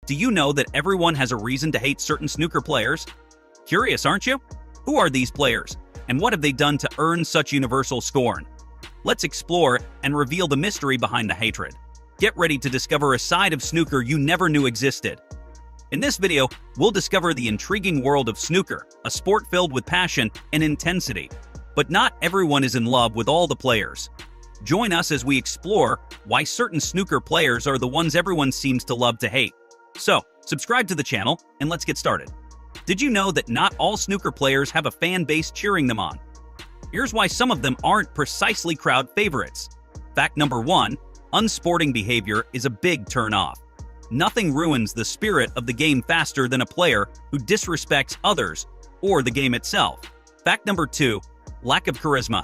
Do you know that everyone has a reason to hate certain snooker players? Curious, aren't you? Who are these players, and what have they done to earn such universal scorn? Let's explore and reveal the mystery behind the hatred. Get ready to discover a side of snooker you never knew existed. In this video, we'll discover the intriguing world of snooker, a sport filled with passion and intensity. But not everyone is in love with all the players. Join us as we explore why certain snooker players are the ones everyone seems to love to hate. So, subscribe to the channel and let's get started. Did you know that not all snooker players have a fan base cheering them on? Here's why some of them aren't precisely crowd favorites. Fact number 1, unsporting behavior is a big turn-off. Nothing ruins the spirit of the game faster than a player who disrespects others or the game itself. Fact number 2, lack of charisma.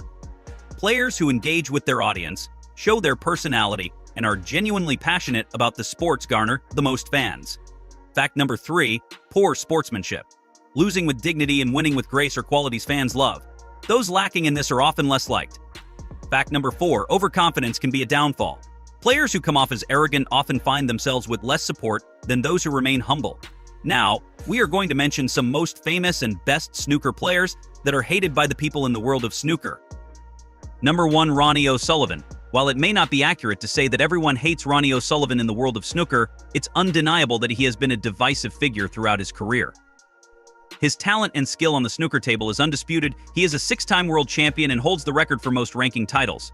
Players who engage with their audience, show their personality, and are genuinely passionate about the sports garner the most fans. Fact number 3, poor sportsmanship. Losing with dignity and winning with grace are qualities fans love. Those lacking in this are often less liked. Fact number 4, overconfidence can be a downfall. Players who come off as arrogant often find themselves with less support than those who remain humble. Now, we are going to mention some most famous and best snooker players that are hated by the people in the world of snooker. Number 1, Ronnie O'Sullivan. While it may not be accurate to say that everyone hates Ronnie O'Sullivan in the world of snooker, it's undeniable that he has been a divisive figure throughout his career. His talent and skill on the snooker table is undisputed. He is a 6-time world champion and holds the record for most ranking titles.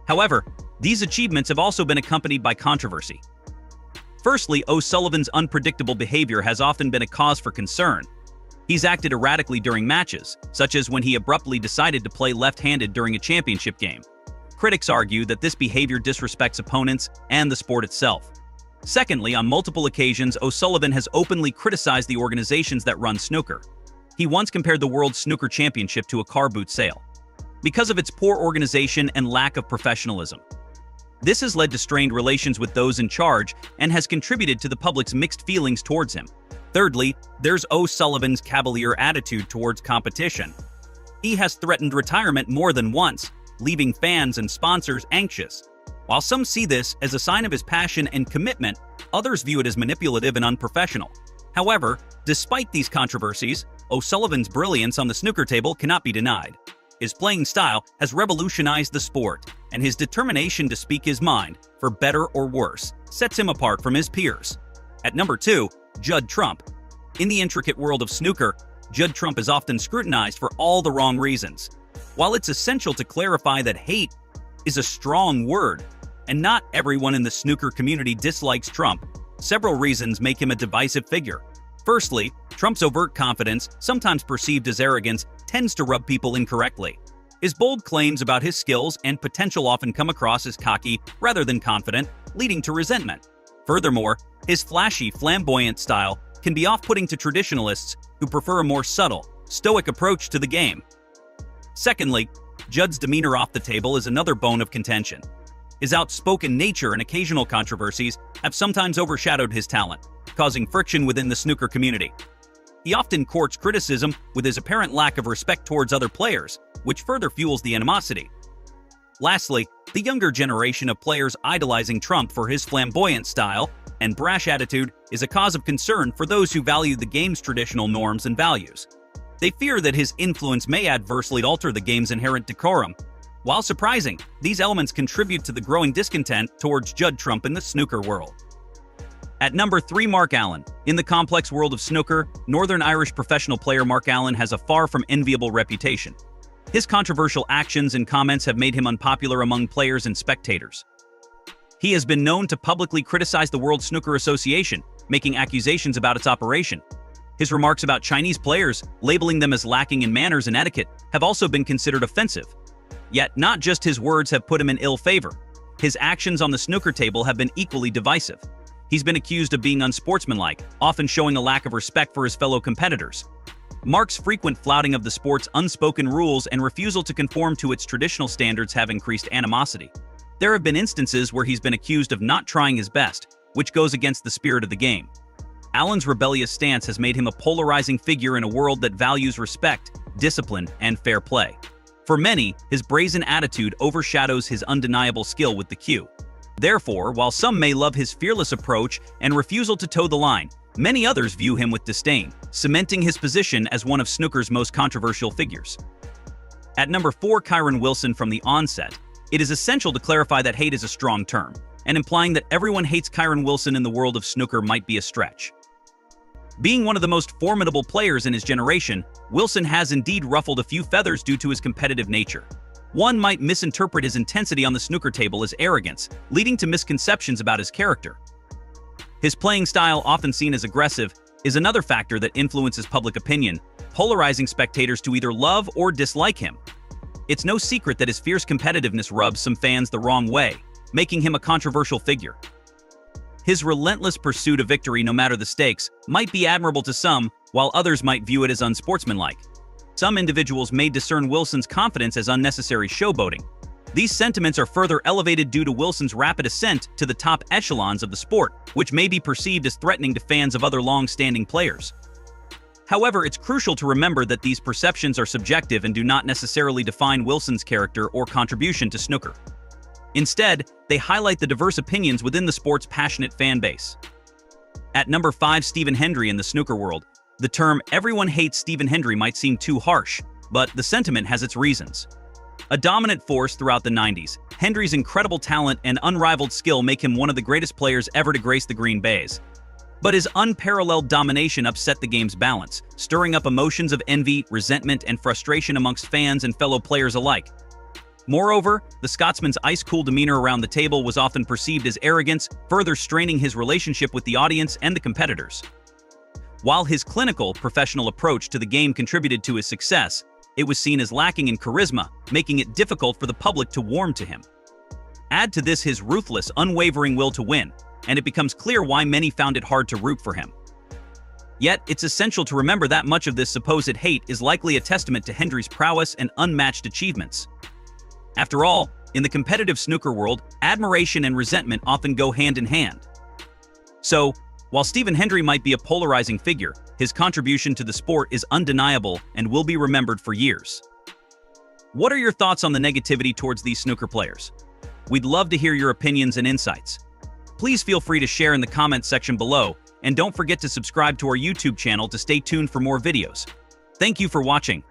However, these achievements have also been accompanied by controversy. Firstly, O'Sullivan's unpredictable behavior has often been a cause for concern. He's acted erratically during matches, such as when he abruptly decided to play left-handed during a championship game. Critics argue that this behavior disrespects opponents and the sport itself. Secondly, on multiple occasions, O'Sullivan has openly criticized the organizations that run snooker. He once compared the World Snooker Championship to a car boot sale, because of its poor organization and lack of professionalism. This has led to strained relations with those in charge and has contributed to the public's mixed feelings towards him. Thirdly, there's O'Sullivan's cavalier attitude towards competition. He has threatened retirement more than once, leaving fans and sponsors anxious. While some see this as a sign of his passion and commitment, others view it as manipulative and unprofessional. However, despite these controversies, O'Sullivan's brilliance on the snooker table cannot be denied. His playing style has revolutionized the sport, and his determination to speak his mind, for better or worse, sets him apart from his peers. At number 2, Judd Trump. In the intricate world of snooker, Judd Trump is often scrutinized for all the wrong reasons. While it's essential to clarify that hate is a strong word, and not everyone in the snooker community dislikes Trump, several reasons make him a divisive figure. Firstly, Trump's overt confidence, sometimes perceived as arrogance, tends to rub people incorrectly. His bold claims about his skills and potential often come across as cocky rather than confident, leading to resentment. Furthermore, his flashy, flamboyant style can be off-putting to traditionalists who prefer a more subtle, stoic approach to the game. Secondly, Judd's demeanor off the table is another bone of contention. His outspoken nature and occasional controversies have sometimes overshadowed his talent, causing friction within the snooker community. He often courts criticism with his apparent lack of respect towards other players, which further fuels the animosity. Lastly, the younger generation of players idolizing Trump for his flamboyant style and brash attitude is a cause of concern for those who value the game's traditional norms and values. They fear that his influence may adversely alter the game's inherent decorum. While surprising, these elements contribute to the growing discontent towards Judd Trump in the snooker world. At number 3, Mark Allen. In the complex world of snooker, Northern Irish professional player Mark Allen has a far from enviable reputation. His controversial actions and comments have made him unpopular among players and spectators. He has been known to publicly criticize the World Snooker Association, making accusations about its operation. His remarks about Chinese players, labeling them as lacking in manners and etiquette, have also been considered offensive. Yet, not just his words have put him in ill favor. His actions on the snooker table have been equally divisive. He's been accused of being unsportsmanlike, often showing a lack of respect for his fellow competitors. Mark's frequent flouting of the sport's unspoken rules and refusal to conform to its traditional standards have increased animosity. There have been instances where he's been accused of not trying his best, which goes against the spirit of the game. Allen's rebellious stance has made him a polarizing figure in a world that values respect, discipline, and fair play. For many, his brazen attitude overshadows his undeniable skill with the cue. Therefore, while some may love his fearless approach and refusal to toe the line, many others view him with disdain, cementing his position as one of snooker's most controversial figures. At number 4, Kyren Wilson. From the onset, it is essential to clarify that hate is a strong term, and implying that everyone hates Kyren Wilson in the world of snooker might be a stretch. Being one of the most formidable players in his generation, Wilson has indeed ruffled a few feathers due to his competitive nature. One might misinterpret his intensity on the snooker table as arrogance, leading to misconceptions about his character. His playing style, often seen as aggressive, is another factor that influences public opinion, polarizing spectators to either love or dislike him. It's no secret that his fierce competitiveness rubs some fans the wrong way, making him a controversial figure. His relentless pursuit of victory, no matter the stakes, might be admirable to some, while others might view it as unsportsmanlike. Some individuals may discern Wilson's confidence as unnecessary showboating. These sentiments are further elevated due to Wilson's rapid ascent to the top echelons of the sport, which may be perceived as threatening to fans of other long-standing players. However, it's crucial to remember that these perceptions are subjective and do not necessarily define Wilson's character or contribution to snooker. Instead, they highlight the diverse opinions within the sport's passionate fan base. At number 5, Stephen Hendry. In the snooker world, the term "everyone hates Stephen Hendry" might seem too harsh, but the sentiment has its reasons. A dominant force throughout the 90s, Hendry's incredible talent and unrivaled skill make him one of the greatest players ever to grace the green bays. But his unparalleled domination upset the game's balance, stirring up emotions of envy, resentment, and frustration amongst fans and fellow players alike. Moreover, the Scotsman's ice-cool demeanor around the table was often perceived as arrogance, further straining his relationship with the audience and the competitors. While his clinical, professional approach to the game contributed to his success, it was seen as lacking in charisma, making it difficult for the public to warm to him. Add to this his ruthless, unwavering will to win, and it becomes clear why many found it hard to root for him. Yet, it's essential to remember that much of this supposed hate is likely a testament to Hendry's prowess and unmatched achievements. After all, in the competitive snooker world, admiration and resentment often go hand in hand. So, while Stephen Hendry might be a polarizing figure, his contribution to the sport is undeniable and will be remembered for years. What are your thoughts on the negativity towards these snooker players? We'd love to hear your opinions and insights. Please feel free to share in the comments section below, and don't forget to subscribe to our YouTube channel to stay tuned for more videos. Thank you for watching.